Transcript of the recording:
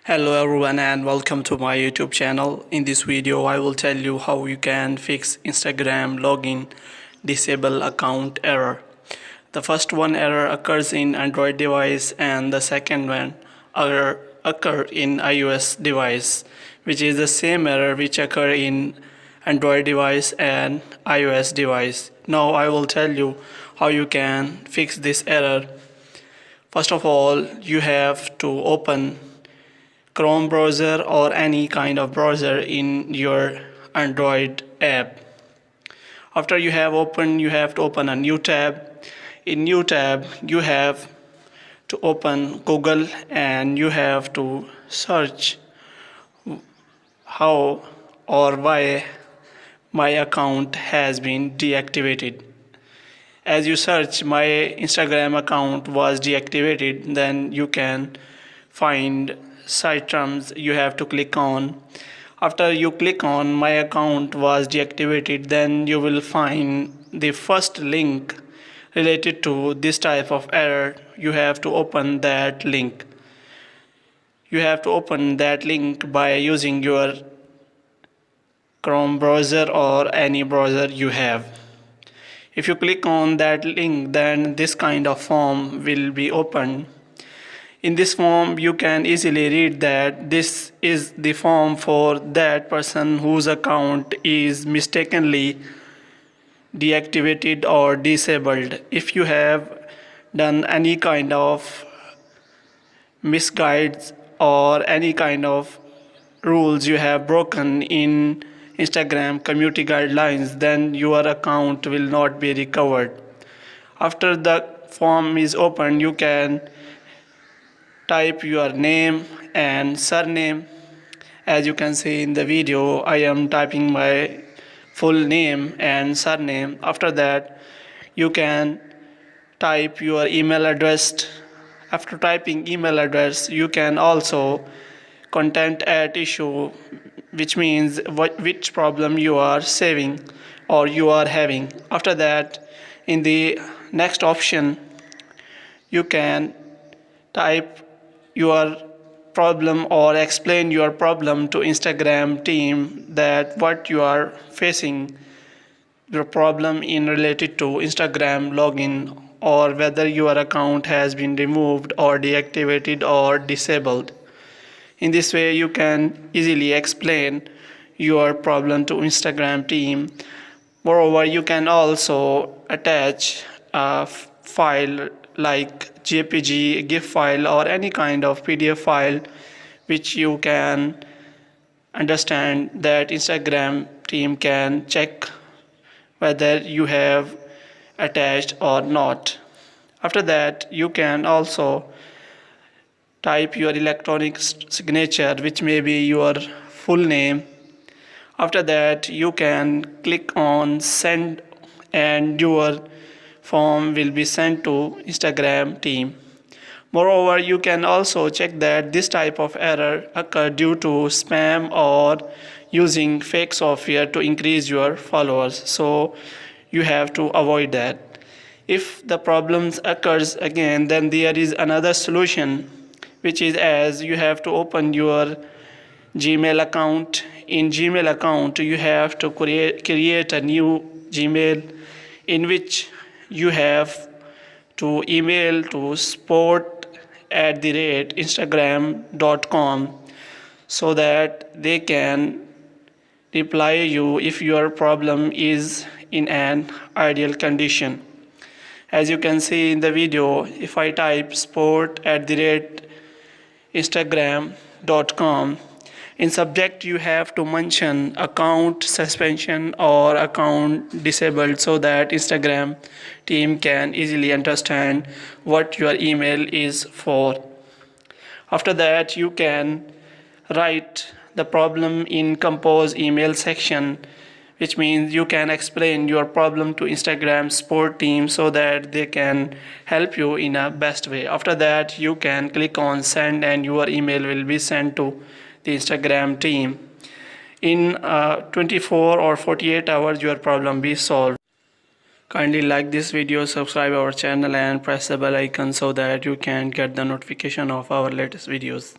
Hello everyone and welcome to my YouTube channel. In this video I will tell you how you can fix Instagram login disable account error. The first one error occurs in Android device and the second one occur in iOS device, which is the same error which occur in Android device and iOS device. Now I will tell you how you can fix this error. First of all, you have to open Chrome browser or any kind of browser in your Android app. After you have opened, you have to open a new tab. In new tab, you have to open Google and you have to search how or why my account has been deactivated. As you search my Instagram account was deactivated, then you can find site terms you have to click on. After you click on my account was deactivated, then you will find the first link related to this type of error. You have to open that link. You have to open that link by using your Chrome browser or any browser you have. If you click on that link, then this kind of form will be opened. In this form, you can easily read that this is the form for that person whose account is mistakenly deactivated or disabled. If you have done any kind of misguides or any kind of rules you have broken in Instagram community guidelines, then your account will not be recovered. After the form is opened, you can type your name and surname. As you can see in the video, I am typing my full name and surname. After that, you can type your email address. After typing email address, you can also content at issue, which means which problem you are saving or you are having. After that, in the next option, you can type your problem or explain your problem to Instagram team, that what you are facing, your problem in related to Instagram login, or whether your account has been removed or deactivated or disabled. In this way you can easily explain your problem to Instagram team. Moreover, you can also attach a file like JPG, GIF file or any kind of PDF file which you can understand that Instagram team can check whether you have attached or not. After that, you can also type your electronic signature, which may be your full name. After that, you can click on send and your form will be sent to Instagram team. Moreover, you can also check that this type of error occur due to spam or using fake software to increase your followers. So you have to avoid that. If the problems occurs again, then there is another solution, which is as you have to open your Gmail account. In Gmail account, you have to create a new Gmail in which you have to email to support@instagram.com so that they can reply you if your problem is in an ideal condition. As you can see in the video, if I type support@instagram.com, in subject you have to mention account suspension or account disabled so that Instagram team can easily understand what your email is for. After that, you can write the problem in compose email section, which means you can explain your problem to Instagram support team so that they can help you in a best way. After that, you can click on send and your email will be sent to the Instagram team. In 24 or 48 hours, your problem be solved. Kindly like this video, subscribe our channel and press the bell icon so that you can get the notification of our latest videos.